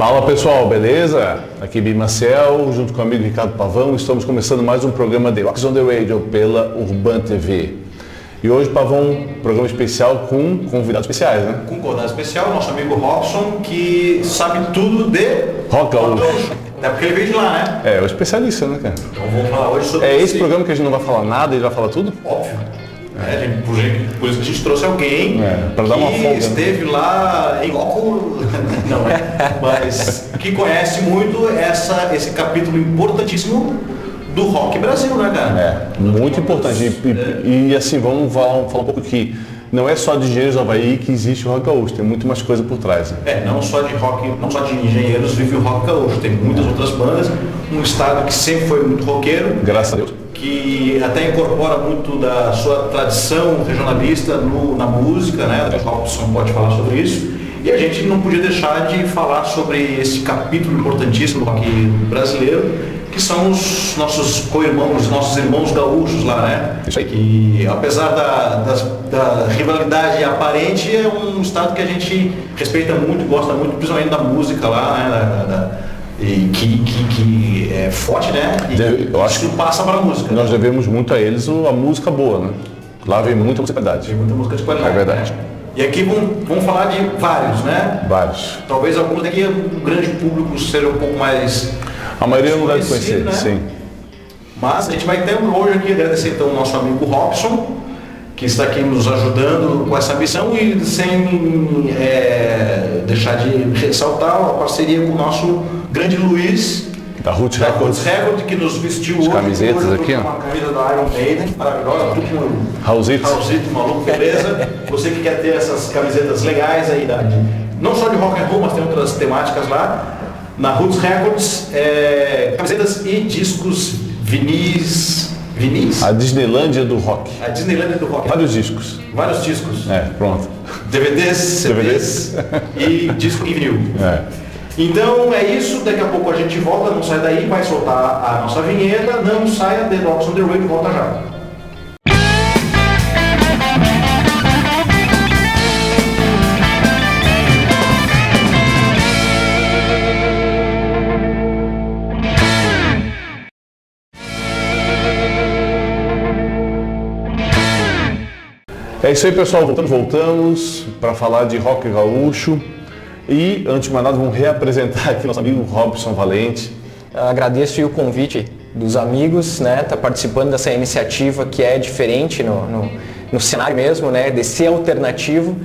Fala pessoal, beleza? Aqui Bi Maciel, junto com o amigo Ricardo Pavão, estamos começando mais um programa de Rocks on the Radio pela Urban TV. E hoje, Pavão, programa especial com convidados especiais, né? Com convidado especial, nosso amigo Robson, que sabe tudo de rock gaúcho. É porque ele veio de lá, né? É, o especialista, né, cara? Então vamos falar hoje sobre esse programa que a gente não vai falar nada, ele vai falar tudo? Óbvio. Por isso que a gente trouxe alguém para dar uma folga, que esteve lá em loco, não é? Mas que conhece muito esse capítulo importantíssimo do rock Brasil, né, cara? É, muito importante. E assim, vamos falar um pouco que não é só de Engenheiros do Havaí que existe o rock gaúcho, tem muito mais coisa por trás. Né? Não só de rock, não só de engenheiros vive o rock gaúcho, tem muitas outras bandas, um estado que sempre foi muito roqueiro. Graças a Deus. Que até incorpora muito da sua tradição regionalista na música, né? O Robson pode falar sobre isso. E a gente não podia deixar de falar sobre esse capítulo importantíssimo do rock brasileiro, que são os nossos co-irmãos, nossos irmãos gaúchos lá, né? Isso aí. Que apesar da rivalidade aparente, é um estado que a gente respeita muito, gosta muito, principalmente da música lá, né? E que é forte, né? E eu acho que passa para a música. Nós devemos muito a eles a música boa, né? Lá vem muita música de qualidade. Tem muita música de qualidade. É verdade. Né? E aqui vamos falar de vários, né? Vários. Talvez alguns daqui o grande público seja um pouco mais... A maioria não deve conhecer, né? Sim. Mas a gente vai ter hoje aqui agradecer então o nosso amigo Robson, que está aqui nos ajudando com essa missão e sem deixar de ressaltar a parceria com o nosso grande Luiz da Roots Records, que nos vestiu hoje. Camisetas hoje, aqui, ó. Uma camisa da Iron Maiden, maravilhosa, tudo com Raulzito, maluco, beleza? Você que quer ter essas camisetas legais aí, não só de rock and roll, mas tem outras temáticas lá. Na Roots Records, camisetas e discos vinis. A Disneylândia do rock. A Disneylândia do rock. Vários discos. Pronto. DVDs, CDs e disco em vinil. Então é isso, daqui a pouco a gente volta, não sai daí, vai soltar a nossa vinheta, não saia, The Rocks on the Radio, volta já. É isso aí, pessoal, voltamos para falar de rock gaúcho e, antes de mais nada, vamos reapresentar aqui nosso amigo Robson Valente. Agradeço o convite dos amigos, né, tá participando dessa iniciativa que é diferente no cenário mesmo, né, de ser alternativo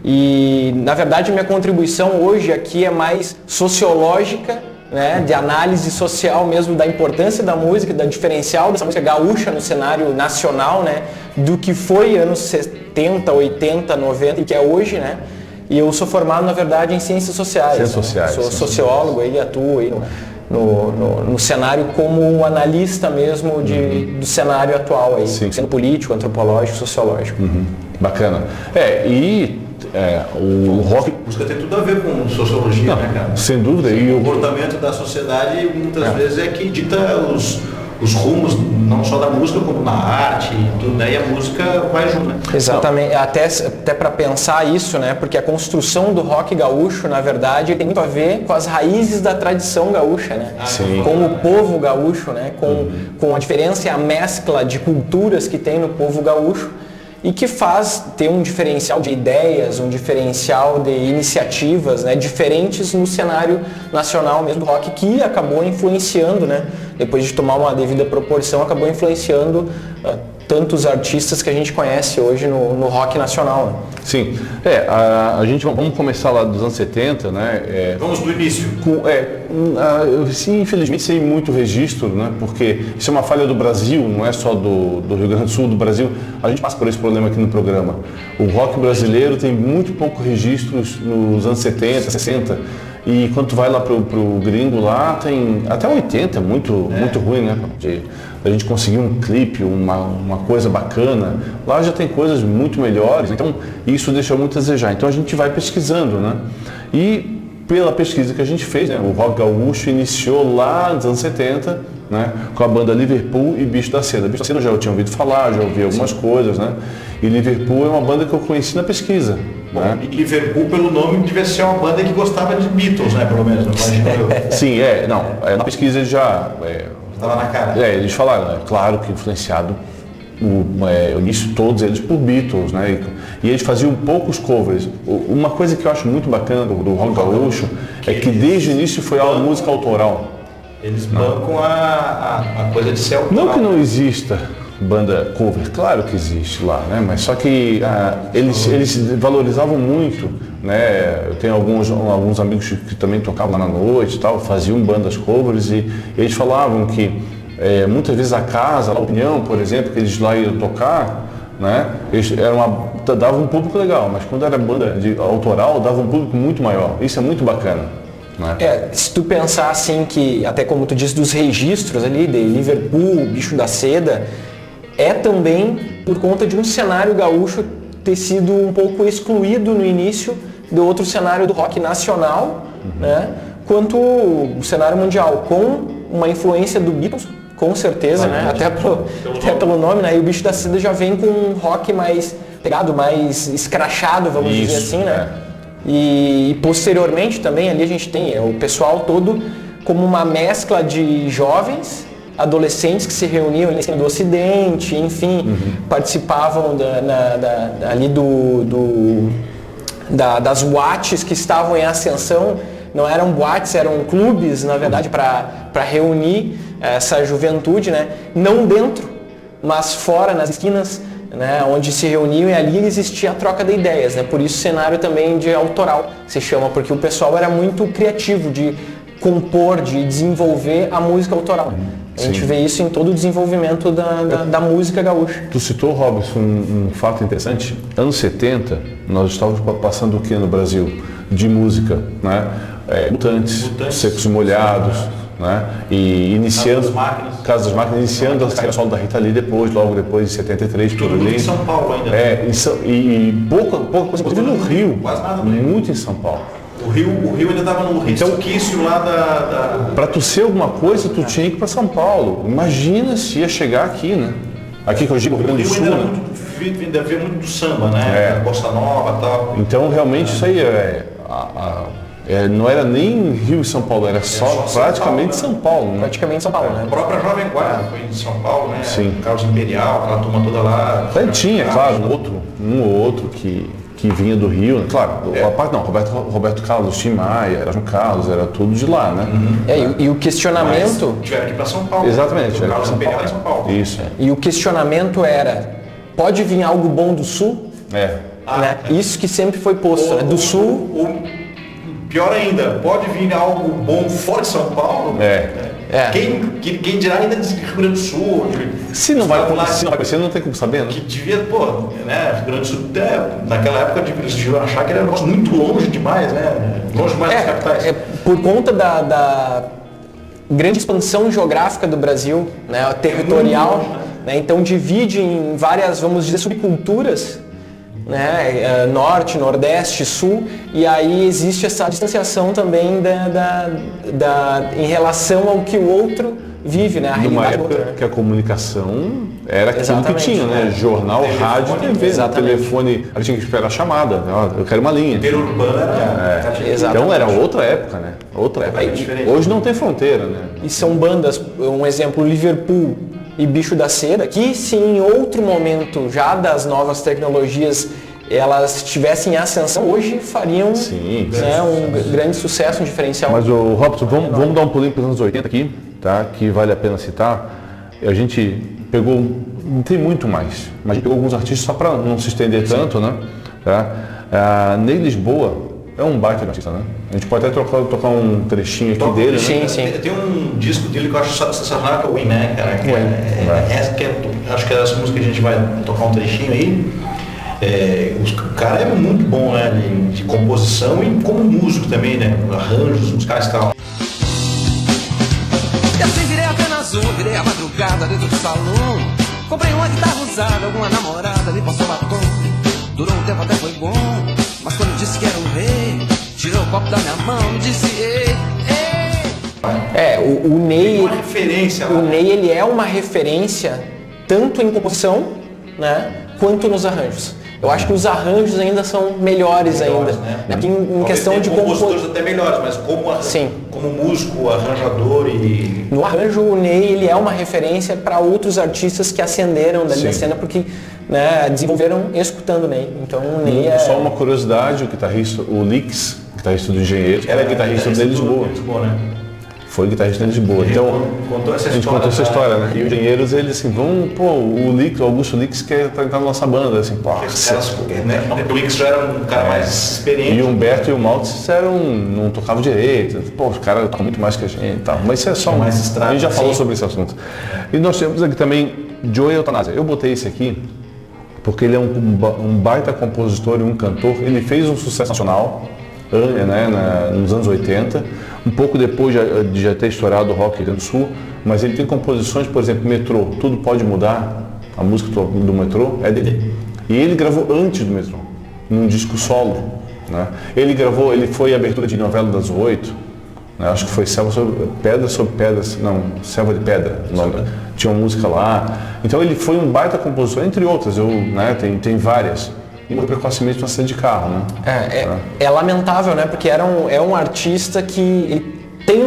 e, na verdade, minha contribuição hoje aqui é mais sociológica, né, de análise social mesmo da importância da música, da diferencial dessa música gaúcha no cenário nacional, né, do que foi anos 70, 80, 90 e que é hoje, né? E eu sou formado, na verdade, em ciências sociais. Ciências sociais. Sou sociólogo e atuo aí no cenário como um analista mesmo do cenário atual aí, sendo político, antropológico, sociológico. Bacana. O rock... Música tem tudo a ver com sociologia, né, cara? Sem dúvida. E o comportamento da sociedade muitas vezes é que dita os rumos, não só da música, como na arte e tudo, né? E a música vai junto, né? Exatamente. Até para pensar isso, né? Porque a construção do rock gaúcho, na verdade, tem muito a ver com as raízes da tradição gaúcha, né? Com o povo gaúcho, né? Com a diferença e a mescla de culturas que tem no povo gaúcho, e que faz ter um diferencial de ideias, um diferencial de iniciativas, né, diferentes no cenário nacional mesmo do rock, que acabou influenciando, né, depois de tomar uma devida proporção, acabou influenciando tantos artistas que a gente conhece hoje no rock nacional. Né? Sim, a gente vamos começar lá dos anos 70, né? Vamos do início. Sim, infelizmente sem muito registro, né? Porque isso é uma falha do Brasil, não é só do Rio Grande do Sul, do Brasil. A gente passa por esse problema aqui no programa. O rock brasileiro tem muito pouco registro nos anos 70, 60. E quando tu vai lá pro gringo lá, tem até 80, muito ruim, né? A gente conseguir um clipe, uma coisa bacana, lá já tem coisas muito melhores, então isso deixa muito a desejar. Então a gente vai pesquisando, né? E pela pesquisa que a gente fez, né? O rock gaúcho iniciou lá nos anos 70, né, com a banda Liverpool e Bicho da Seda. Bicho da Seda eu já tinha ouvido falar, já ouvi algumas coisas, né? E Liverpool é uma banda que eu conheci na pesquisa. Bom, né? E Liverpool, pelo nome, devia ser uma banda que gostava de Beatles, né? Pelo menos, imagino eu. Sim, na pesquisa eles já... Estava na cara. Eles falaram, claro que influenciado o início todos eles por Beatles, né? E eles faziam poucos covers. Uma coisa que eu acho muito bacana do rock gaúcho é que desde o início foi a música autoral. Eles bancam a coisa de ser autoral. Não que não exista banda cover, claro que existe lá, né? Mas só que eles valorizavam muito, né? Eu tenho alguns amigos que também tocavam lá na noite e tal, faziam bandas covers e eles falavam que muitas vezes a casa, a Opinião, por exemplo, que eles lá iam tocar, né? Eles davam um público legal, mas quando era banda autoral, dava um público muito maior. Isso é muito bacana. Né? Se tu pensar assim que, até como tu disse, dos registros ali de Liverpool, Bicho da Seda, é também por conta de um cenário gaúcho ter sido um pouco excluído no início do outro cenário do rock nacional, né? Quanto o cenário mundial, com uma influência do Beatles, com certeza, né? Até pelo nome, né? E o Bicho da Seda já vem com um rock mais pegado, mais escrachado, vamos dizer assim, né? E posteriormente também ali a gente tem o pessoal todo como uma mescla de jovens, adolescentes que se reuniam ali do Ocidente, enfim, participavam ali das boates que estavam em ascensão. Não eram boates, eram clubes, na verdade, para reunir essa juventude, né? Não dentro, mas fora, nas esquinas, né? Onde se reuniam, e ali existia a troca de ideias, né? Por isso o cenário também de autoral se chama, porque o pessoal era muito criativo de compor, de desenvolver a música autoral. A gente vê isso em todo o desenvolvimento da música gaúcha. Tu citou, Robson, um fato interessante. Anos 70, nós estávamos passando o que no Brasil? De música, né? Mutantes, Secos e Molhados, né? E iniciando Casa das Máquinas, iniciando a carreira solo da Rita Lee logo depois de 73, tudo por ali. em São Paulo ainda. E pouca coisa, inclusive no Rio, quase nada muito em São Paulo. O Rio ainda estava no resquício lá da... Para tu ser alguma coisa, tu tinha que ir para São Paulo. Imagina se ia chegar aqui, né? Aqui que eu digo, Rio Grande do Sul, né? Ainda vê muito do samba, né? Bossa Nova e tal. Então, realmente, isso aí não era nem Rio e São Paulo, era só praticamente São Paulo, né? Praticamente São Paulo, né? A própria Jovem Guarda foi de São Paulo, né? Sim. Carlos Imperial, aquela turma toda lá. Tinha, claro, um ou outro que vinha do Rio, né? Claro, Roberto Carlos, Tim Maia, João Carlos, era tudo de lá, né? E o questionamento... Mas tiveram que ir para São Paulo. Exatamente. O Carlos Imperial em São Paulo. Isso. E o questionamento era, pode vir algo bom do Sul? Né? Isso que sempre foi posto, né? Do Sul... Pior ainda, pode vir algo bom fora de São Paulo? Quem dirá ainda de Rio Grande do Sul? Se não vai acontecer, não tem como saber, né? Que devia, né? Rio Grande do Sul, naquela época eles deviam achar que era um negócio muito longe demais, né? Longe demais das capitais. Por conta da grande expansão geográfica do Brasil, né? Territorial, longe, né? Então divide em várias, vamos dizer, subculturas, né? Norte, Nordeste, Sul, e aí existe essa distanciação também em relação ao que o outro vive, né? A numa época outra, né? que a comunicação era aquilo que tinha, né? Jornal, rádio, TV, telefone, a gente tinha que esperar a chamada, eu quero uma linha. Interurbano então era outra época, né? Outra época. Hoje não tem fronteira, né? E são bandas, um exemplo, Liverpool e Bicho da Seda, que se em outro momento já das novas tecnologias elas estivessem em ascensão, hoje fariam um grande sucesso, um diferencial. Mas, Robson, vamos dar um pulinho para os anos 80 aqui, tá? Que vale a pena citar. A gente pegou, não tem muito mais, mas a gente pegou alguns artistas só para não se estender tanto, né? Tá? Ney Lisboa é um baita artista, né? A gente pode até tocar um trechinho aqui dele, sim, né? Sim. Tem um disco dele que eu acho sensacional, que é o Win-Man, cara. Acho que é essa música que a gente vai tocar um trechinho aí. O cara é muito bom, né? De composição e como músico também, né? Arranjos musicais e tal. Eu assim virei apenas virei a madrugada dentro do salão. Comprei uma guitarra usada, alguma namorada me passou batom. Durou um tempo, até foi bom, mas quando disse que era um rei, tirou o copo da minha mão e disse: ei, O Ney, uma referência lá, o Ney ele é uma referência tanto em composição, né, quanto nos arranjos. Eu acho que os arranjos ainda são melhores ainda. Né? Aqui em questão de compositores até melhores, mas como músico, arranjador e... No arranjo, o Ney ele é uma referência para outros artistas que ascenderam da cena, porque desenvolveram escutando o Ney. Então o Ney Só uma curiosidade, o Lix, guitarrista do Engenheiros, era guitarrista de Lisboa. Né? Foi guitarrista de Lisboa. Então, a gente contou essa história, né? E os engenheiros, eles assim, o Augusto Lix quer entrar na nossa banda, assim, pô. O Lix já era um cara mais experiente. E o Humberto e o Maltz não tocavam direito. Pô, os caras tocam muito mais que a gente e tal. Mas isso é só mais estrada. A gente já falou sobre esse assunto. E nós temos aqui também Joey Eutanasia. Eu botei esse aqui porque ele é um baita compositor e um cantor. Ele fez um sucesso nacional, nos anos 80, um pouco depois de já ter estourado o rock aqui do Sul, mas ele tem composições, por exemplo, Metrô, Tudo Pode Mudar, a música do Metrô é dele. E ele gravou antes do Metrô, num disco solo. Né? Ele foi a abertura de novela das 8, né? Acho que foi Selva de Pedra, tinha uma música lá. Então ele foi um baita compositor, entre outras, tem várias. E morreu precocemente no acidente de carro, né? É lamentável, né? Porque é um artista que ele tem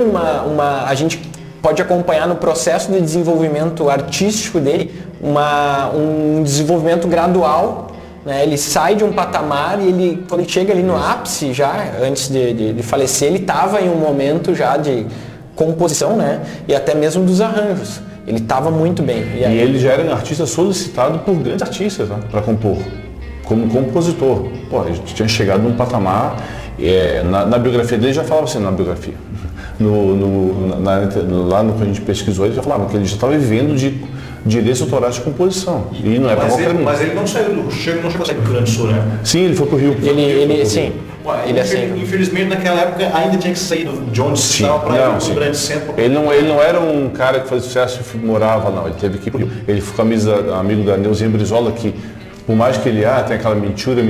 a gente pode acompanhar no processo de desenvolvimento artístico dele um desenvolvimento gradual, né? Ele sai de um patamar e quando ele chega ali no ápice já, antes de falecer, ele estava em um momento já de composição, né? E até mesmo dos arranjos. Ele estava muito bem. E ele já era um artista solicitado por grandes artistas, né? Para compor. Como compositor. Pô, ele tinha chegado num patamar, na biografia dele já falava assim, na biografia, lá no que a gente pesquisou, ele já falava que ele já estava vivendo de direitos autorais de composição. E não é para qualquer um. Mas ele não chegou a sair do Rio Grande do Sul, né? Sim, ele foi para o Rio. Infelizmente naquela época ainda tinha que sair de onde estava para ir para o grande centro. Ele não era um cara que fazia sucesso e morava, não. Ele teve que ir para o Rio. Ele foi amigo da Neuzinha Brizola, que por mais que ele tem aquela mentira,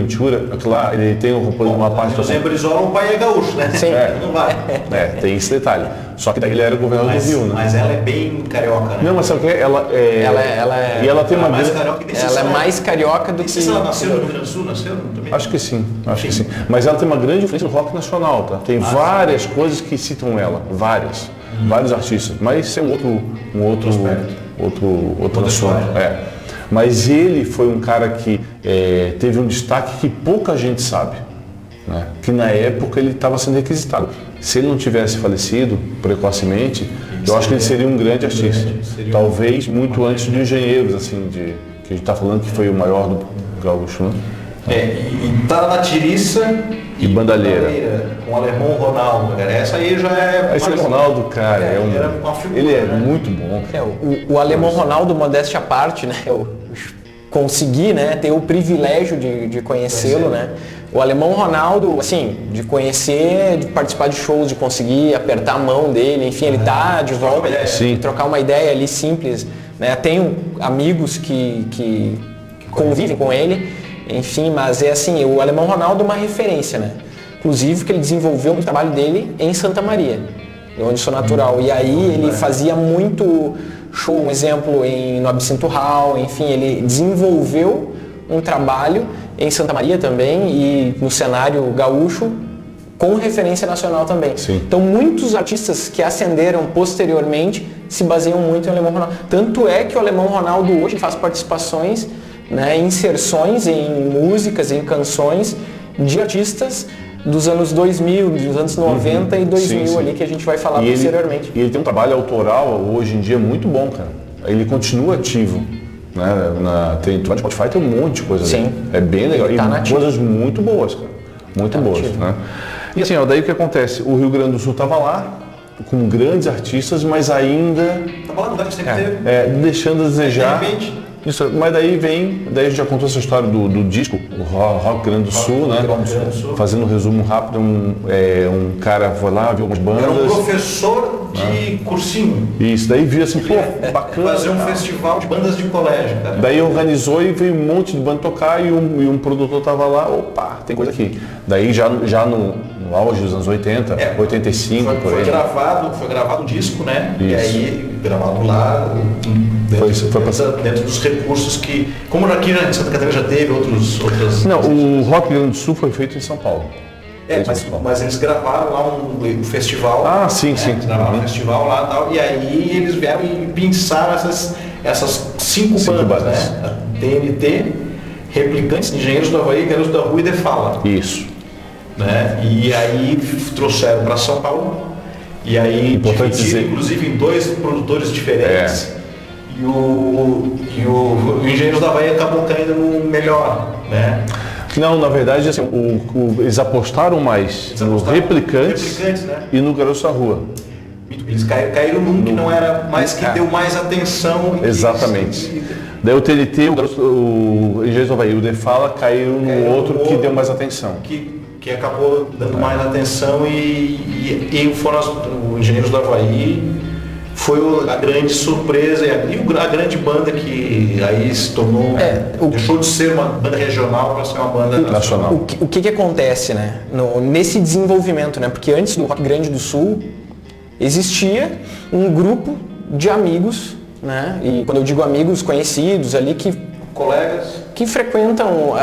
lá ele tem uma parte... Neuzinha Brizola, o pai é gaúcho, né? Sim. Não vai. Tem esse detalhe. Só que daí ele era governador do Rio, né? Mas ela é bem carioca, né? Não, mas sabe o que? Ela tem uma... Ela é mais carioca do que... Ela nasceu no Rio Grande do Sul, também? Acho que sim. Mas ela tem uma grande influência no rock nacional, tá? Tem várias coisas que citam ela, vários artistas. Mas isso é um outro assunto. Mas ele foi um cara que teve um destaque que pouca gente sabe, né? Que na época ele estava sendo requisitado. Se ele não tivesse falecido precocemente, eu acho que ele seria um grande artista. Talvez muito antes de Engenheiros, assim, que a gente está falando que foi o maior do gaúcho, né? E tá na tiriça e bandalheira. Com o Alemão Ronaldo, cara. Essa aí já é... Esse Ronaldo, cara, ele é muito bom. O Alemão Ronaldo, modéstia à parte, né? Eu consegui, né, ter o privilégio de conhecê-lo, né? O Alemão Ronaldo, assim, de conhecer, de participar de shows, de conseguir apertar a mão dele, enfim, ele tá de volta, trocar uma ideia ali simples, né? Tenho amigos que convivem com ele, enfim, mas assim, o Alemão Ronaldo é uma referência, né? Inclusive que ele desenvolveu o trabalho dele em Santa Maria, onde sou natural, e aí ele fazia muito show, um exemplo no Absinto Hall, enfim, ele desenvolveu um trabalho em Santa Maria também e no cenário gaúcho com referência nacional também. Sim. Então muitos artistas que ascenderam posteriormente se baseiam muito em Alemão Ronaldo. Tanto é que o Alemão Ronaldo hoje faz participações, né, inserções em músicas, em canções de artistas dos anos 2000, dos anos 90 e 2000 ali, que a gente vai falar posteriormente. E ele tem um trabalho autoral hoje em dia muito bom, cara. Ele continua ativo. Né? Tem Spotify, tem um monte de coisa ali. É bem legal. E coisas muito boas, cara. Muito boas. Né? E assim, daí o que acontece? O Rio Grande do Sul estava lá, com grandes artistas, mas ainda... Estava lá, sempre teve. Deixando a desejar. Isso, mas daí a gente já contou essa história do disco, o Rock Grande do Sul, né? Fazendo um resumo rápido, um cara foi lá, viu algumas bandas. Era um professor de cursinho. Isso, daí viu assim, pô, bacana. Fazer um festival de bandas de colégio, cara. Daí organizou e veio um monte de banda tocar e um produtor tava lá, opa, tem coisa aqui. Daí já no auge dos anos 80, 85, por aí. Foi gravado um disco, né? Isso. E aí, gravado lá, dentro dos recursos que... Como aqui em Santa Catarina já teve outras... Não, o Rock Grande do Sul foi feito em São Paulo. Mas eles gravaram lá um festival. Ah, sim, sim. Gravaram um festival lá e tal. E aí eles vieram e pinçaram essas cinco bandas, né? A TNT, Replicantes, Engenheiros do Havaí, Garotos da Rua e The Fala. Isso. Né? E aí trouxeram para São Paulo. E aí dividiram, inclusive, em 2 produtores diferentes. E o Engenheiros do Havaí acabou caindo no melhor, né? Não, na verdade, assim, eles apostaram mais no Replicantes, né? E no Garotos da Rua. Eles caíram num que não era mais, que deu mais atenção. Exatamente. Daí o TNT, o Engenheiros do Havaí e o The Fala caíram no outro que deu mais atenção. Que acabou dando mais atenção e foram o Engenheiros do Havaí foi a grande surpresa e a grande banda que aí se tornou, deixou de ser uma banda regional para ser uma banda nacional. O que acontece, né? Nesse desenvolvimento, né? Porque antes do Rock Grande do Sul existia um grupo de amigos, né? E quando eu digo amigos, conhecidos ali, colegas que frequentam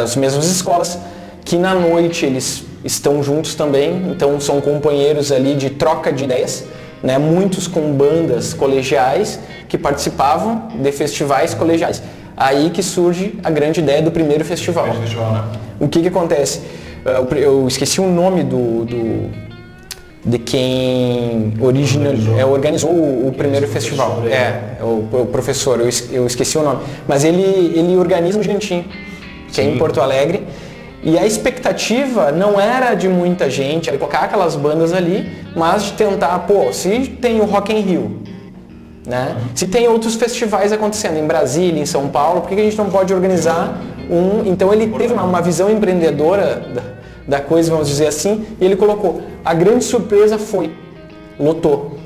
as mesmas escolas, que na noite eles estão juntos também, então são companheiros ali de troca de ideias, né? Muitos com bandas colegiais que participavam de festivais colegiais. Aí que surge a grande ideia do primeiro festival. Né? O que acontece? Eu esqueci o nome de quem organizou o primeiro festival. O professor, eu esqueci o nome. Mas ele organiza um gigantinho, que é em Porto Alegre. E a expectativa não era de muita gente, era colocar aquelas bandas ali, mas de tentar, se tem o Rock in Rio, né? Se tem outros festivais acontecendo em Brasília, em São Paulo, por que a gente não pode organizar um? Então ele teve uma visão empreendedora da coisa, vamos dizer assim, e ele colocou. A grande surpresa foi, lotou.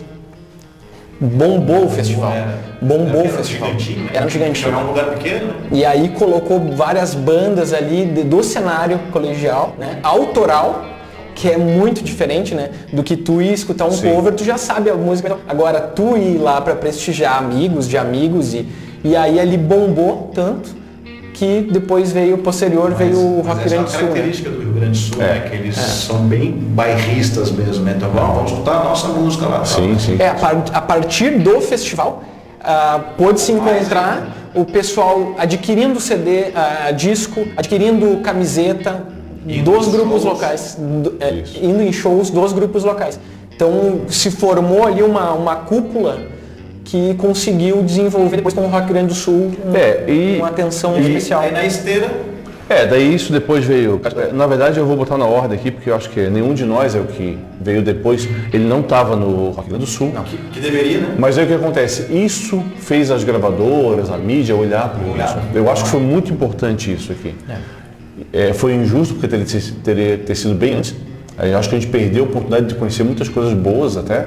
Bombou o festival. Bombou o festival. Era um gigantinho. Era um lugar pequeno. E aí colocou várias bandas ali do cenário colegial, né? Autoral, que é muito diferente, né? Do que tu ir escutar um cover, tu já sabe a música. Agora, tu ir lá para prestigiar amigos de amigos e aí ali bombou tanto que depois veio o Rock Grande do Sul. É uma característica do Rio Grande do Sul, né? Que eles são bem bairristas mesmo, né? Então vamos escutar a nossa música lá. Sim. A partir do festival, pôde-se encontrar o pessoal adquirindo CD, disco, adquirindo camiseta dos grupos locais, indo em shows dos grupos locais. Então se formou ali uma cúpula que conseguiu desenvolver depois com o Rock Grande do Sul uma atenção especial. Aí na esteira... daí isso depois veio... Na verdade eu vou botar na ordem aqui, porque eu acho que nenhum de nós é o que veio depois. Ele não estava no Rock Grande do Sul. Não, que deveria, né? Mas aí o que acontece? Isso fez as gravadoras, a mídia olhar para isso. Eu acho que foi muito importante isso aqui. Foi injusto, porque teria ter sido bem antes. Eu acho que a gente perdeu a oportunidade de conhecer muitas coisas boas até,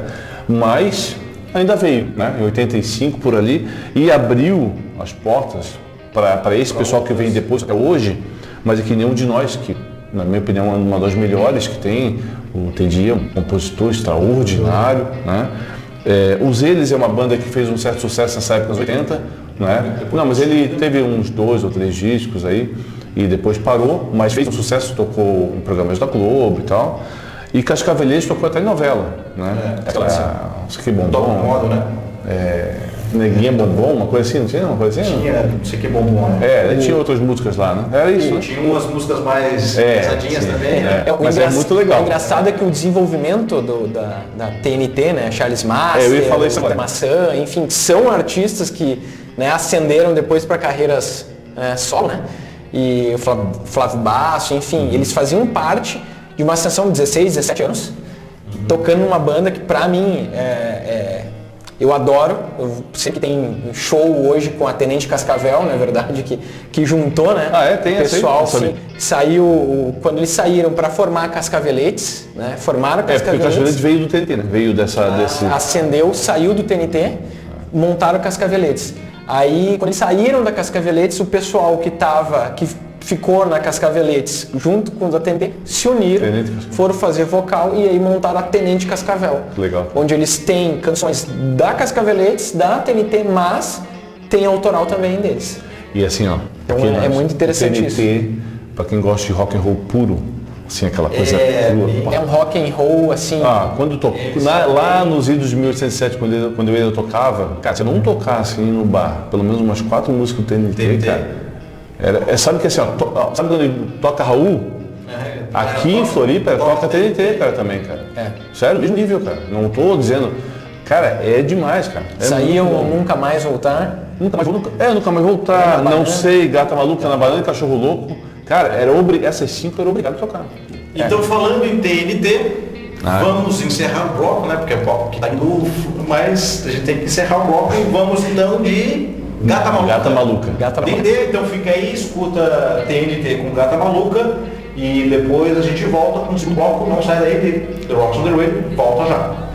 mas... ainda veio, né? Em 85 por ali, e abriu as portas para esse pessoal que vem depois até hoje, mas é que nenhum de nós, que na minha opinião é uma das melhores que tem, o Tedia, um compositor extraordinário, né? Os Eles é uma banda que fez um certo sucesso nessa época, nos 80, né? Não, mas ele teve uns 2 ou 3 discos aí, e depois parou, mas fez um sucesso, tocou em programas da Globo e tal. E Cascavelheiros tocou até em novela, né? Isso aqui bombom. Modo, né? Neguinha Bombom, uma coisa assim, não tinha uma coisa assim? Tinha, não sei que bombom, né? Tinha outras músicas lá, né? Era isso, né? Tinha umas músicas mais pesadinhas também, né? Mas é muito legal. O engraçado é que o desenvolvimento da TNT, né? Charles Master, eu ia falar isso agora. Maçã, enfim, são artistas que, né, ascenderam depois para carreiras solo, né? E o Flávio Basso, enfim, eles faziam parte de uma ascensão de 16, 17 anos, tocando numa banda que pra mim Eu adoro, eu sei que tem show hoje com a Tenente Cascavel, na verdade, que juntou, né? Tem o pessoal, sim, saiu, quando eles saíram para formar Cascaveletes, né? Formaram Cascaveletes. Porque o Cascaveletes veio do TNT, né? Veio desse... Acendeu, saiu do TNT, montaram Cascaveletes. Aí, quando eles saíram da Cascaveletes, o pessoal que ficou na Cascaveletes, junto com os da TNT, se uniram, foram fazer vocal e aí montaram a Tenente Cascavel. Legal. Onde eles têm canções da Cascaveletes, da TNT, mas tem autoral também deles. E assim, ó. Então é muito interessante TNT, isso. Pra quem gosta de rock and roll puro, assim, aquela coisa crua. É um rock and roll, assim... Quando lá nos idos de 1807, quando eu ainda tocava, cara, se eu não tocasse no bar, pelo menos umas 4 músicas do TNT, cara... sabe que assim, ó, sabe quando toca Raul? Aqui em Floripa toca TNT, cara, também, cara. Sério, mesmo nível, cara. Não tô dizendo... Cara, é demais, cara. Saíam Nunca Mais Voltar. Nunca mais voltar. Não sei, Gata Maluca na Banana e Cachorro Louco. Cara, essas 5 eram obrigado a tocar. Então, falando em TNT, vamos encerrar o bloco, né? Porque é o bloco que tá indo, mas a gente tem que encerrar o bloco e vamos então de Gata Maluca. Gata Maluca. TNT, então fica aí, escuta TNT com Gata Maluca e depois a gente volta com o segundo bloco. Não sai daí de The Rocks on the Radio, volta já.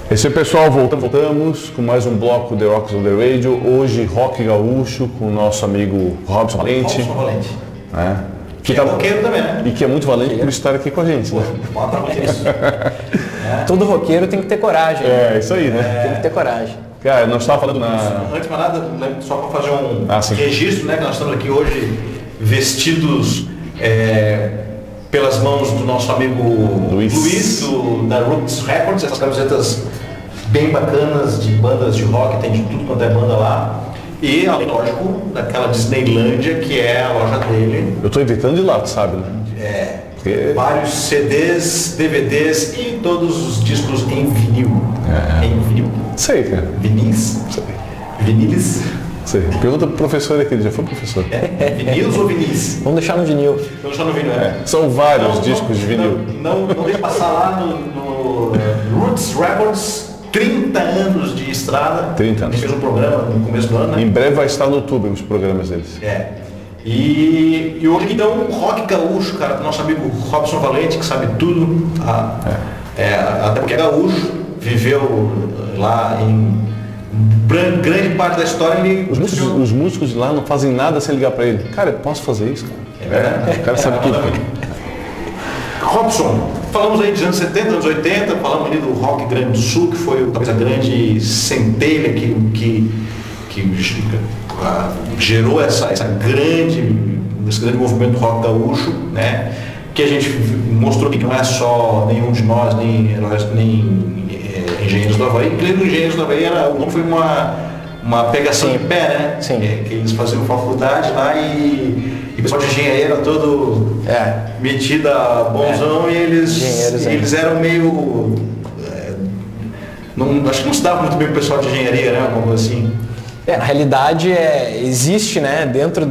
Esse aí, pessoal, voltamos com mais um bloco The Rocks on the Radio. Hoje, rock gaúcho com o nosso amigo Robson Valente. Que é roqueiro também, né? E que é muito valente por estar aqui com a gente. Né? Todo roqueiro tem que ter coragem. Isso aí, né? Tem que ter coragem. Cara, nós estávamos falando Antes de mais nada, só para fazer um registro, né? Que nós estamos aqui hoje vestidos pelas mãos do nosso amigo Luiz da Roots Records, essas camisetas bem bacanas de bandas de rock, tem de tudo quanto é banda lá. E, lógico, daquela Disneylândia, que é a loja dele. Eu estou evitando de lá, tu sabe, né? Vários CDs, DVDs e todos os discos em vinil. Em vinil? Sei, cara. Vinis? Vinilis? Sei. Pergunta pro professor aqui, ele já foi professor. Vinis ou vinis? Vamos deixar no vinil. Vamos deixar no vinil, São vários discos de vinil. Não deixe passar lá no Roots Records, 30 anos de estrada. 30 anos. A gente fez um programa no começo do ano, né? Em breve vai estar no YouTube os programas deles. E hoje então o rock gaúcho, cara, do nosso amigo Robson Valente, que sabe tudo. Até porque é gaúcho, viveu lá em grande parte da história. Os músicos de lá não fazem nada sem ligar para ele. Cara, eu posso fazer isso, cara? O cara sabe tudo. Robson, falamos aí dos anos 70, anos 80, falamos ali do rock Grande do Sul, que foi talvez a grande centelha que gerou esse grande movimento do rock gaúcho, né? Que a gente mostrou que não é só nenhum de nós, nem Engenheiros do Havaí. Inclusive, Engenheiros do Havaí foi uma pegação de pé, né? Sim. Que eles faziam faculdade lá e o pessoal de engenharia era todo metido a bonzão e eles eram meio... acho que não se dava muito bem o pessoal de engenharia, né? Alguma coisa assim. Na realidade, existe, né, dentro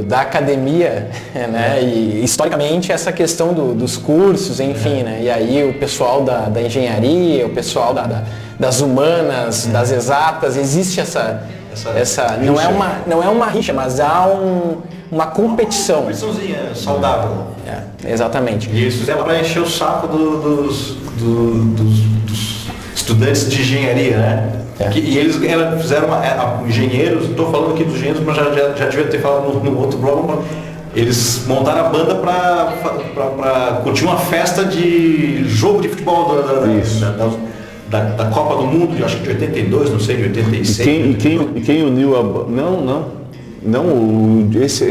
da academia, né, e historicamente essa questão dos cursos, enfim, né, e aí o pessoal da engenharia, o pessoal das humanas, das exatas, existe essa não é uma rixa, mas há uma competição. Uma competiçãozinha saudável. Exatamente. E eles fizeram para encher o saco dos estudantes de engenharia, né? E eles fizeram engenheiros, estou falando aqui dos engenheiros, mas já devia ter falado no outro blog. Eles montaram a banda para curtir uma festa de jogo de futebol da Copa do Mundo, eu acho que de 82, não sei, de 86. E quem uniu a banda?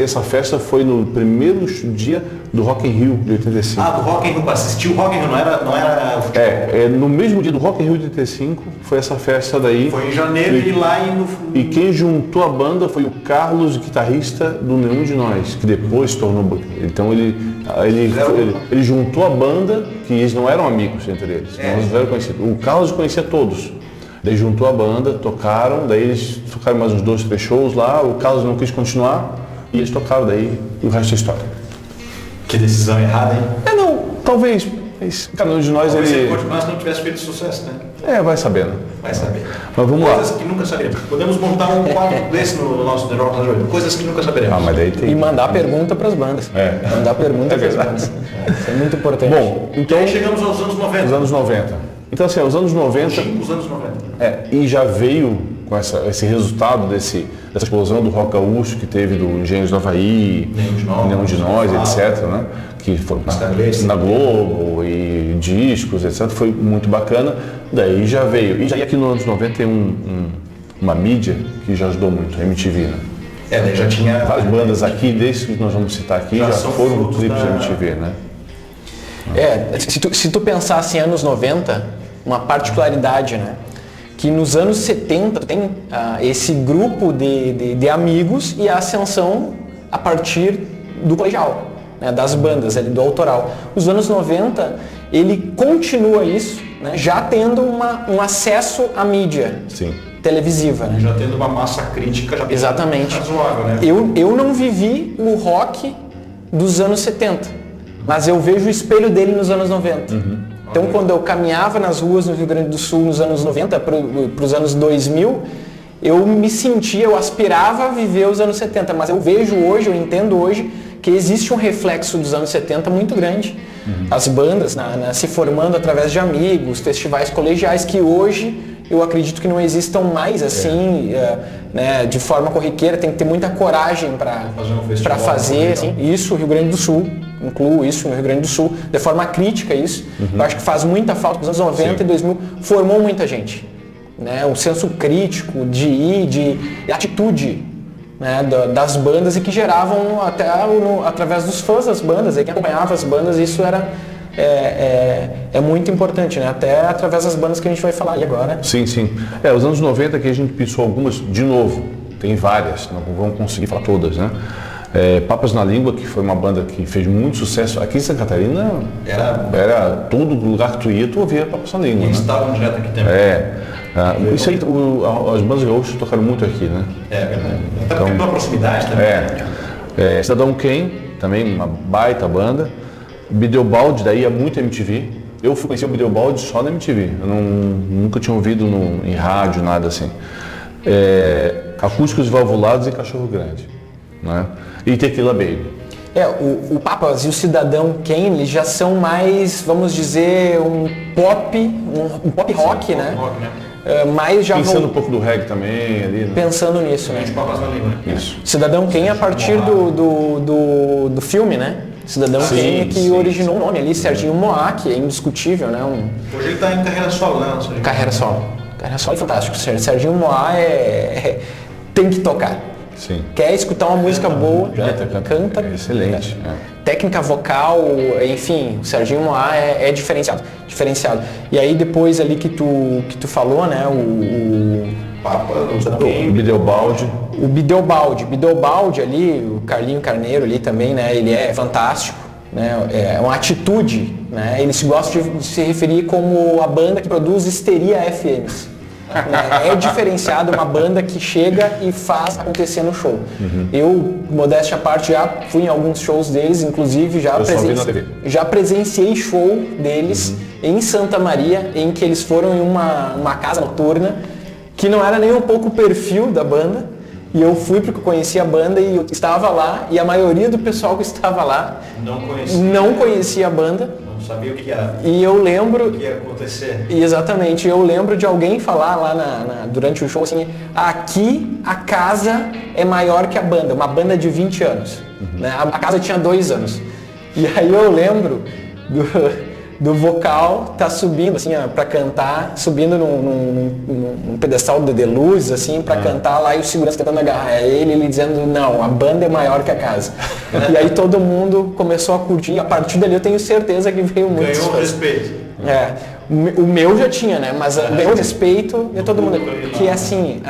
Essa festa foi no primeiro dia do Rock in Rio de 85. Do Rock in Rio, para assistir o Rock in Rio, não era futebol. No mesmo dia do Rock in Rio de 85 foi essa festa daí. Foi em janeiro e lá E quem juntou a banda foi o Carlos, guitarrista do Nenhum de Nós, que depois se tornou... Então ele juntou a banda, que eles não eram amigos entre eles, não eram conhecidos. O Carlos conhecia todos. Daí juntou a banda, tocaram, daí eles tocaram mais uns 2, 3 shows lá, o Carlos não quis continuar e eles tocaram daí e o resto é história. Que decisão errada, hein? Não, talvez. Cada um de nós Talvez ele... se continuasse não tivesse feito sucesso, né? vai sabendo. Vai saber. Mas vamos Coisas lá. que nunca saberemos. Podemos montar um quadro desse no nosso The Rock Hoje. Coisas que nunca saberemos. Mas daí tem... E mandar pergunta para as bandas. Mandar pergunta para as bandas. Isso é muito importante. Bom, Então aí chegamos aos anos 90. Os anos 90. Então assim, os anos 90... Os anos 90. E já veio com esse resultado dessa explosão do rock gaúcho que teve do Engenhos do Havaí, Nenhum de Nós, etc., né? Que foi na Globo e discos, etc. Foi muito bacana. Daí já veio. E aqui nos anos 90 tem uma mídia que já ajudou muito, a MTV, né? Daí já tinha... Várias bandas aqui, desde que nós vamos citar aqui, já foram clipes da MTV, né? Se tu pensar assim, anos 90, uma particularidade, né? Que nos anos 70 tem esse grupo de amigos e a ascensão a partir do colegial, né, das bandas, ali, do autoral. Os anos 90, ele continua isso, né, já tendo um acesso à mídia televisiva. Né? Já tendo uma massa crítica já exatamente razoável, né? Eu não vivi o rock dos anos 70, mas eu vejo o espelho dele nos anos 90. Então, quando eu caminhava nas ruas no Rio Grande do Sul nos anos 90 para os anos 2000, eu aspirava a viver os anos 70, mas eu vejo hoje, eu entendo hoje, que existe um reflexo dos anos 70 muito grande. As bandas se formando através de amigos, festivais colegiais, que hoje eu acredito que não existam mais assim, né, de forma corriqueira, tem que ter muita coragem para fazer assim, isso. O Rio Grande do Sul, incluo isso no Rio Grande do Sul, de forma crítica isso. Eu acho que faz muita falta. Nos anos 90 e 2000 formou muita gente. Né, um senso crítico de atitude, né, das bandas e que geravam até através dos fãs das bandas, quem acompanhava as bandas, isso era muito importante, né? Até através das bandas que a gente vai falar aí agora. Sim. Os anos 90 que a gente pensou algumas, de novo, tem várias, não vamos conseguir falar todas, né? Papas na Língua, que foi uma banda que fez muito sucesso aqui em Santa Catarina, era todo lugar que tu ia, tu ouvia Papas na Língua. Eles estavam direto aqui também. Isso aí, as bandas gaúchas tocaram muito aqui, né? Verdade. Então, pela proximidade também. Cidadão Quem, também uma baita banda. Bideobaldi, daí é muito MTV. Eu fui conhecer o Bideobaldi só na MTV. Eu nunca tinha ouvido em rádio, nada assim. Acústicos Valvulados e Cachorro Grande. Né? E Tequila Baby. O Papas e o Cidadão Quem, eles já são mais, vamos dizer, um pop rock, né? Mas já pensando um pouco do reggae também ali, né? Pensando nisso, né? Papas na Língua. Isso. Cidadão Quem a partir do filme, né? Cidadão Quem que originou o nome ali, Serginho Moá, que é indiscutível, né? Hoje ele está em carreira solo, né? Carreira solo é fantástico. Serginho Moá tem que tocar. Sim. Quer escutar uma música boa, canta. Excelente. Técnica vocal, enfim, o Serginho Moá é diferenciado. E aí depois ali que tu falou, né, o Bideobaldi. O Bideobaldi ali, o Carlinho Carneiro ali também, né, ele é fantástico, né, é uma atitude, né, eles gostam de se referir como a banda que produz histeria FMs. É diferenciado, uma banda que chega e faz acontecer no show. Eu, modéstia à parte, já fui em alguns shows deles, inclusive já presenciei show deles em Santa Maria, em que eles foram em uma casa noturna, que não era nem um pouco o perfil da banda, e eu fui porque eu conhecia a banda e eu estava lá, e a maioria do pessoal que estava lá não conhecia a banda. Sabia o que era. E eu lembro... O que ia acontecer. Exatamente. Eu lembro de alguém falar lá durante o show assim, aqui a casa é maior que a banda, uma banda de 20 anos. Né? A casa tinha 2 anos. E aí eu lembro do vocal tá subindo assim, para cantar, subindo num pedestal de luz assim, para cantar lá, e o segurança tentando agarrar ele dizendo, não, a banda é maior que a casa. E aí todo mundo começou a curtir, e a partir dali eu tenho certeza que veio muito. Ganhou respeito. O meu já tinha, né? Mas o meu respeito de todo mundo. Que é assim,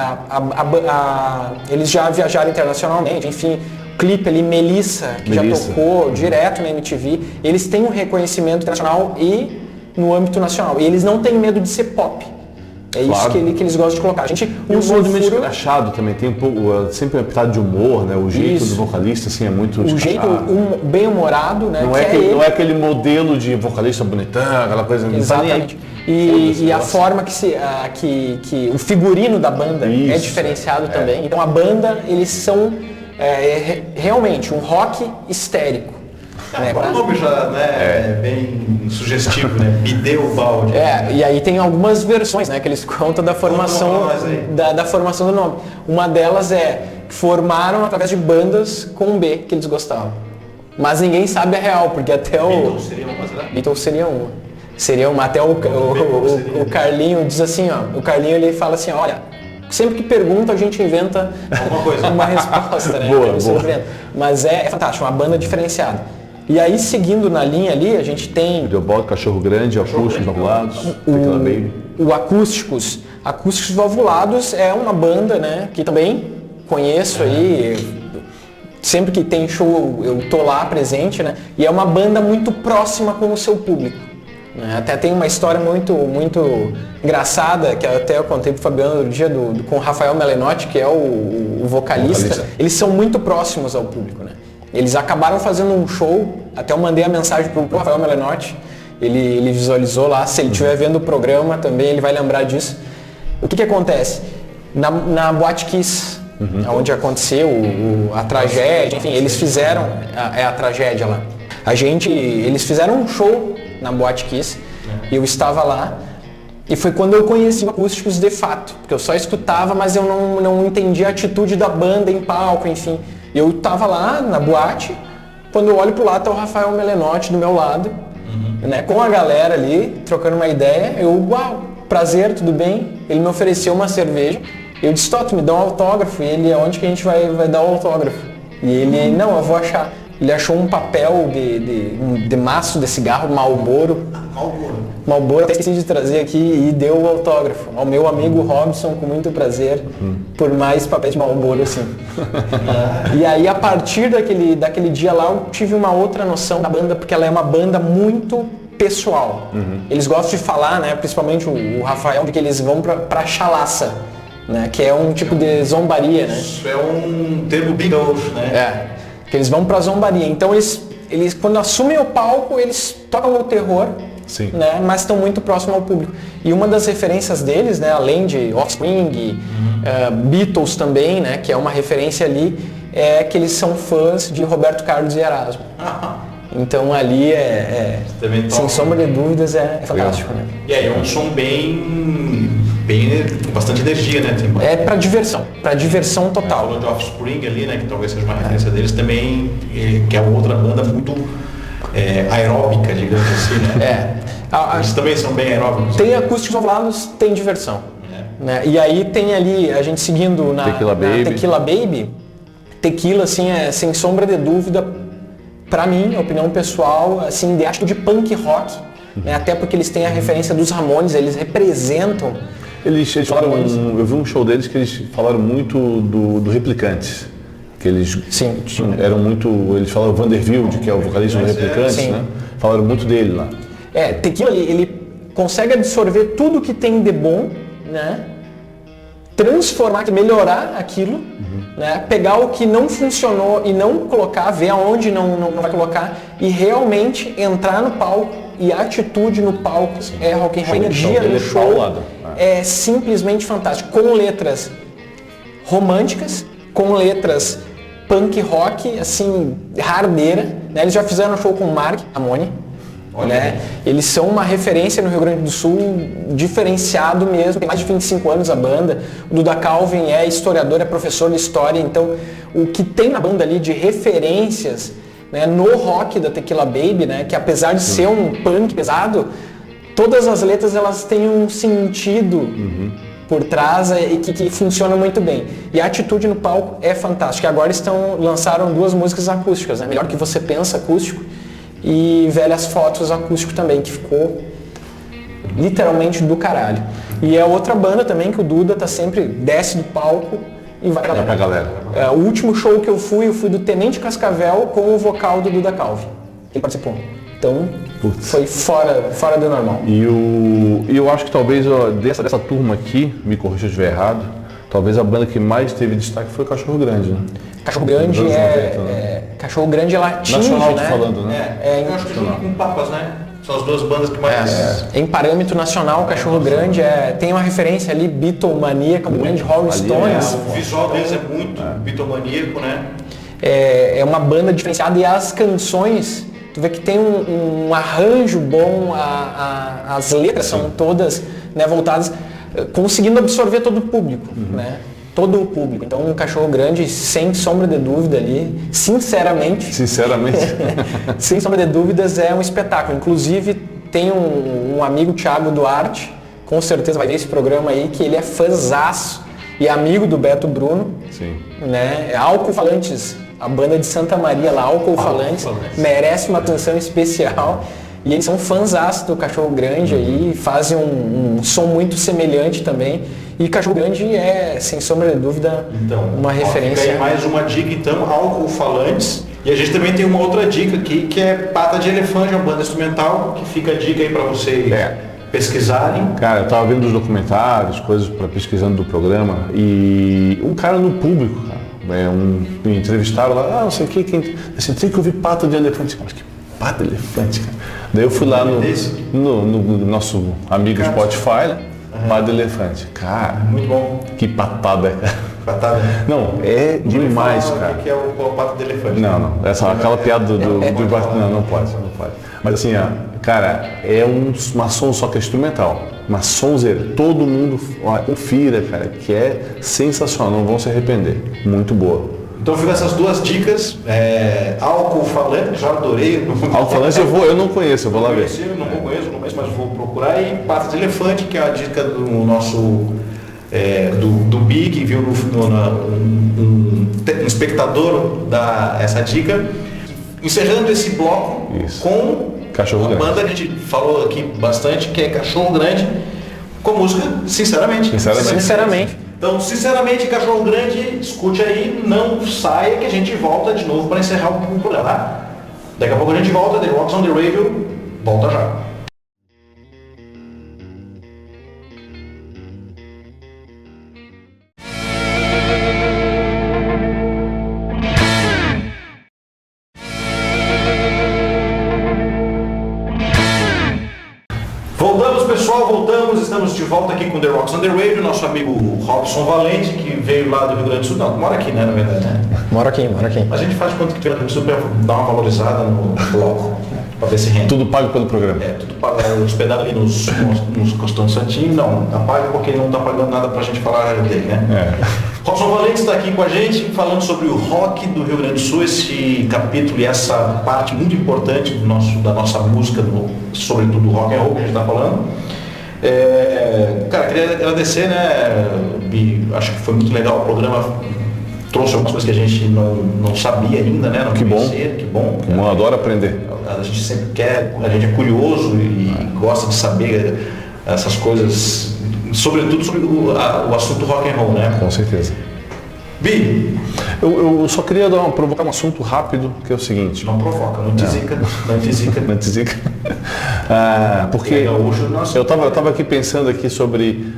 eles já viajaram internacionalmente, enfim. Clipe ali, Melissa, que já tocou direto na MTV, eles têm um reconhecimento internacional e no âmbito nacional. E eles não têm medo de ser pop. É isso que eles gostam de colocar. A gente e o modo meio escrachado também, tem um pouco, sempre uma pitada de humor, né? O jeito do vocalista assim, é muito jeito bem humorado, né? Não é aquele modelo de vocalista bonitão, aquela coisa... Exatamente. E a forma que o figurino da banda é diferenciado também. Então a banda, eles são realmente um rock histérico. O nome já é bem sugestivo, né? Bideu o balde. E aí tem algumas versões, né? Que eles contam da formação da formação do nome. Uma delas é que formaram através de bandas com B que eles gostavam. Mas ninguém sabe a real, porque até Beatles seria uma. Até o Carlinho diz assim, ó. O Carlinho ele fala assim, olha, sempre que pergunta a gente inventa uma resposta, né? Boa. Mas é fantástico, uma banda diferenciada. E aí, seguindo na linha ali, a gente tem... Videobox, Cachorro Grande, Acústicos Valvulados, Tequila Baby. O Acústicos Valvulados é uma banda, né, que também conheço aí, sempre que tem show eu tô lá presente, né, e é uma banda muito próxima com o seu público. Né? Até tem uma história muito engraçada, que até eu contei pro Fabiano outro dia, com o Rafael Melenotti, que é o vocalista. Eles são muito próximos ao público, né. Eles acabaram fazendo um show, até eu mandei a mensagem pro Rafael Melenotti, ele visualizou lá, se ele estiver vendo o programa também ele vai lembrar disso. O que acontece? Na Boate Kiss, onde aconteceu a tragédia, enfim, eles fizeram a tragédia lá. Eles fizeram um show na Boate Kiss, eu estava lá, e foi quando eu conheci o Acústicos de fato, porque eu só escutava, mas eu não entendia a atitude da banda em palco, enfim. Eu tava lá na boate, quando eu olho pro lado tá o Rafael Melenotti do meu lado, né, com a galera ali, trocando uma ideia, uau, prazer, tudo bem? Ele me ofereceu uma cerveja, eu disse, tu me dá um autógrafo, e ele, aonde que a gente vai dar o autógrafo? E ele, não, eu vou achar. Ele achou um papel de maço de cigarro Marlboro, até esqueci de trazer aqui, e deu o autógrafo ao meu amigo Robson, com muito prazer, por mais papéis de Marlboro assim. E aí a partir daquele dia lá eu tive uma outra noção da banda, porque ela é uma banda muito pessoal. Eles gostam de falar, né, principalmente o Rafael, de que eles vão pra chalaça, né, que é um tipo de zombaria, né? Isso é um termo bem gaúcho, né? Que eles vão pra zombaria. Então eles quando assumem o palco, eles tocam o terror, né, mas estão muito próximos ao público. E uma das referências deles, né, além de Offspring, Beatles também, né, que é uma referência ali, é que eles são fãs de Roberto Carlos e Erasmo. Então ali sem sombra de dúvidas, é fantástico. Né? E aí é um som bem com bastante energia, né? É para diversão total. Falou de Offspring ali, né? Que talvez seja uma referência deles também, que é outra banda muito aeróbica, digamos assim, né? Eles também são bem aeróbicos. Tem acústicos ovalados, tem diversão. Né? E aí tem ali, a gente seguindo na Tequila Baby, Tequila, assim, sem sombra de dúvida, pra mim, opinião pessoal, assim, de atitude punk rock, né? Até porque eles têm a referência dos Ramones, eles representam. Eles falaram, eu vi um show deles que eles falaram muito do Replicantes. Que eles eram muito. Eles falaram Vanderbilt, que é o vocalista do Replicantes, né? Falaram muito dele lá. Tequila, ele consegue absorver tudo que tem de bom, né? Transformar, melhorar aquilo, né? Pegar o que não funcionou e não colocar, ver aonde não vai colocar e realmente entrar no palco. E a atitude no palco é rock and roll, a energia no show é simplesmente fantástico, com letras românticas, com letras punk rock, assim, hardeira, né? Eles já fizeram um show com o Mark Amoni, né? Eles são uma referência no Rio Grande do Sul, diferenciado mesmo, tem mais de 25 anos a banda. O Duda Calvin é historiador, é professor de história, então o que tem na banda ali de referências, né, no rock da Tequila Baby, né, que apesar de ser um punk pesado, todas as letras elas têm um sentido por trás e que funciona muito bem. E a atitude no palco é fantástica. Agora lançaram 2 músicas acústicas, né? Melhor que Você Pensa acústico e Velhas Fotos acústico também, que ficou literalmente do caralho. E é outra banda também que o Duda tá sempre desce do palco e vai pra galera. O último show que eu fui do Tenente Cascavel com o vocal do Duda Calvin. Ele participou. Então, Foi fora do normal. E eu acho que talvez dessa turma aqui, me corrija se eu estiver errado, talvez a banda que mais teve destaque foi o Cachorro Grande, né? Cachorro Grande Cachorro Grande ela atinge, nacional, né? Falando, né? Eu acho que junto com Papas, né? São as duas bandas que mais... Em parâmetro nacional, Cachorro Grande tem uma referência ali, Beatlemaníaca, um grande Rolling Stones. O visual deles é muito Beatlemaníaco, né? É uma banda diferenciada e as canções, tu vê que tem um arranjo bom, as letras são todas, né, voltadas, conseguindo absorver todo o público, né? Todo o público. Então um Cachorro Grande, sem sombra de dúvida ali, sinceramente, sem sombra de dúvidas, é um espetáculo. Inclusive tem um amigo, Thiago Duarte, com certeza vai ver esse programa aí, que ele é fãzaço e amigo do Beto Bruno. Sim. Né? Álcool Falantes, a banda de Santa Maria lá, Álcool Falantes, merece uma atenção especial. E eles são fãzaço do Cachorro Grande aí, fazem um som muito semelhante também. E Cachorro Grande é, sem sombra de dúvida, uma referência. Fica aí mais uma dica, então, Álcool Falantes. E a gente também tem uma outra dica aqui, que é Pata de Elefante, uma banda instrumental, que fica a dica aí para vocês pesquisarem. Cara, eu tava vendo os documentários, coisas para pesquisando do programa, e um cara no público, cara, me entrevistaram lá, não sei o que, assim, tem que ouvir Pata de Elefante. Mas que Pata de Elefante, cara? Daí eu fui lá no nosso amigo Spotify, né? Pata de Elefante. Cara, muito bom. Que patada, cara. Patada, né? Não, é demais, cara. O que é o Pata de Elefante? Não. Aquela piada do não pode. Mas assim, cara, é uma som só que é instrumental. Uma sonzeira. Todo mundo confira, cara, que é sensacional. Não vão se arrepender. Muito boa. Então fica essas duas dicas, Álcool Falante, já adorei. Álcool Falante eu não conheço, eu vou lá ver. Eu não conheço, mas vou procurar. E Pata de Elefante, que é a dica do nosso, do Bi, que viu um espectador dar essa dica. Encerrando esse bloco com Cachorro Grande. Banda, a gente falou aqui bastante, que é Cachorro Grande, com música, sinceramente. Então, sinceramente, Cachorro Grande, escute aí, não saia que a gente volta de novo para encerrar o programa, tá? Daqui a pouco a gente volta, The Rocks on the Radio, volta já. Voltamos, estamos de volta aqui com The Rocks on the Radio, nosso amigo Robson Valente, que veio lá do Rio Grande do Sul, não, mora aqui, né, na verdade, né? Mora aqui. Mas a gente faz quanto que veio lá do Rio Grande do Sul para dar uma valorizada no bloco, para ver se rende. Tudo pago pelo programa. Tudo pago, hospedado ali nos Costões Santinho, não, tá pago porque ele não está pagando nada para a gente falar dele, né? Robson Valente está aqui com a gente, falando sobre o rock do Rio Grande do Sul, esse capítulo e essa parte muito importante da nossa música, sobretudo do rock and roll que a gente está falando. Cara, queria agradecer, né, Bi, acho que foi muito legal o programa, trouxe algumas coisas que a gente não sabia ainda, né, não conhecia, que bom. Eu adoro aprender. A gente sempre quer, a gente é curioso e gosta de saber essas coisas, sobretudo sobre o assunto rock and roll, né? Com certeza. Bi, eu só queria provocar um assunto rápido, que é o seguinte. Não provoca, não te zica. Porque eu estava aqui pensando aqui sobre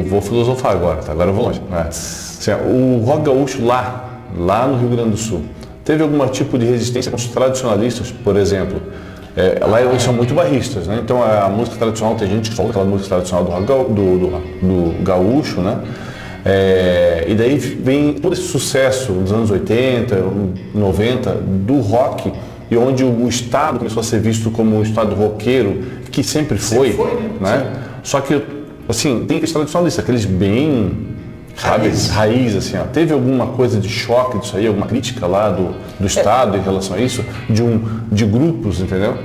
vou filosofar agora, tá? Agora eu vou longe. Assim, o rock gaúcho lá no Rio Grande do Sul, teve algum tipo de resistência com os tradicionalistas, por exemplo? Lá eles são muito barristas, né? Então a música tradicional, tem gente que fala aquela música tradicional do gaúcho, né? E daí vem todo esse sucesso dos anos 80, 90 do rock, e onde o Estado começou a ser visto como um Estado roqueiro, que sempre foi, né? Só que, assim, tem aqueles tradicionalistas, aqueles bem raiz, assim, ó. Teve alguma coisa de choque disso aí, alguma crítica lá do Estado em relação a isso, de grupos, entendeu?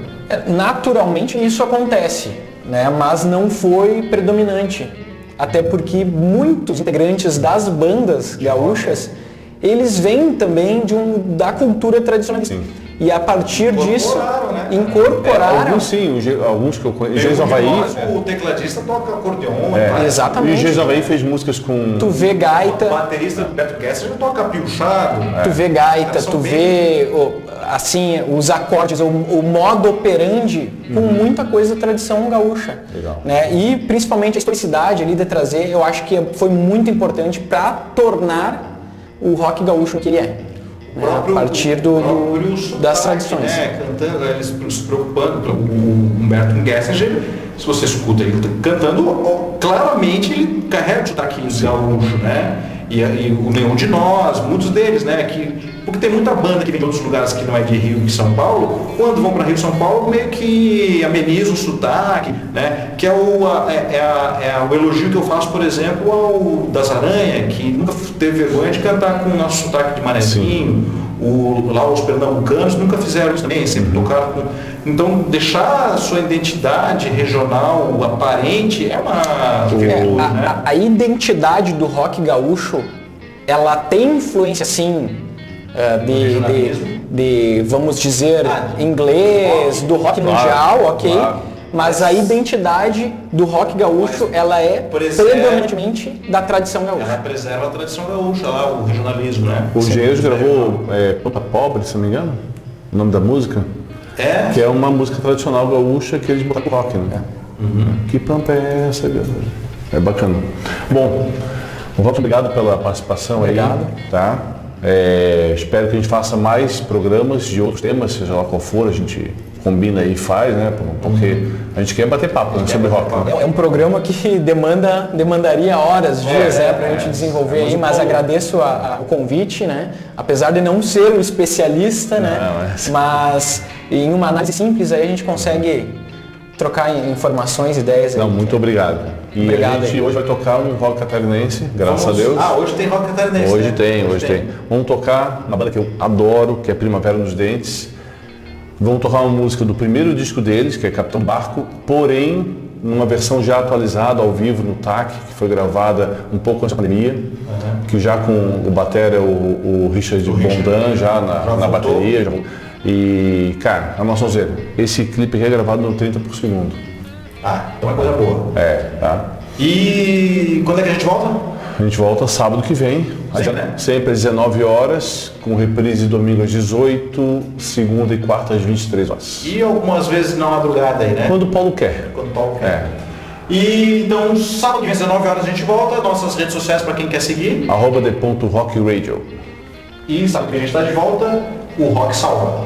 Naturalmente isso acontece, né? Mas não foi predominante. Até porque muitos integrantes das bandas gaúchas, eles vêm também da cultura tradicionalista. Sim. e a partir disso né? incorporaram. Alguns sim, alguns que eu conheço. Jason Havaí. O tecladista toca acordeon. Exatamente. E o Jason Havaí fez músicas com... Tu vê gaita. O baterista do Beto Kessler toca piochado. Tu vê gaita, tu vê assim, os acordes, o modo operandi com muita coisa da tradição gaúcha. Legal. Né? E principalmente a historicidade ali de trazer, eu acho que foi muito importante para tornar o rock gaúcho o que ele é. A partir das tradições. Né? Cantando, eles se preocupando, o Humberto Gessinger, se você escuta ele cantando, claramente ele carrega o sotaque gaúcho, né? E o Nenhum de Nós, muitos deles, né? Porque tem muita banda que vem de outros lugares que não é de Rio e São Paulo, quando vão para Rio e São Paulo, meio que ameniza o sotaque, né? Que é o elogio que eu faço, por exemplo, ao Das Aranha, que nunca teve vergonha de cantar com o nosso sotaque de manezinho. Lá os pernambucanos nunca fizeram isso também, sempre tocaram com... Então, deixar a sua identidade regional aparente é uma virtude, né? A identidade do rock gaúcho, ela tem influência, sim, de vamos dizer, inglês, do rock mundial, ok? Claro. Mas a identidade do rock gaúcho, ela é predominantemente da tradição gaúcha. Ela preserva a tradição gaúcha, lá, o regionalismo, né? O Engenheiros gravou Ponta Pobre, se não me engano, o nome da música. Que é uma música tradicional gaúcha que eles botaram rock, né? Que pampa é essa? É bacana. Bom, muito obrigado pela participação. Obrigado. Aí, tá? Espero que a gente faça mais programas de outros temas, seja lá qual for, a gente combina e faz, né? Porque a gente quer bater papo, né, sobre rock. Né? É um programa que demandaria horas, dias, para a gente desenvolver aí, mas agradeço o convite, né? Apesar de não ser um especialista, né? Mas em uma análise simples aí a gente consegue trocar informações, ideias. Não, muito obrigado. E obrigado, a gente hoje vai tocar um rock catarinense, graças a Deus. Hoje tem rock catarinense. Hoje tem. Vamos tocar uma banda que eu adoro, que é Primavera nos Dentes. Vamos tocar uma música do primeiro disco deles, que é Capitão Barco, porém numa versão já atualizada ao vivo no TAC, que foi gravada um pouco antes da pandemia, que já com o batera, o Richard Bondan já na bateria. E, cara, a nossa sonzeira, esse clipe é gravado no 30 por segundo. Então é coisa boa. Tá. E quando é que a gente volta? A gente volta sábado que vem, sempre às 19 horas, com reprise domingo às 18, segunda e quarta às 23 horas. E algumas vezes na madrugada aí, né? Quando o Paulo quer. E então, sábado que vem às 19 horas a gente volta, nossas redes sociais para quem quer seguir. @the.rockradio. E sábado que a gente está de volta, o Rock Salva.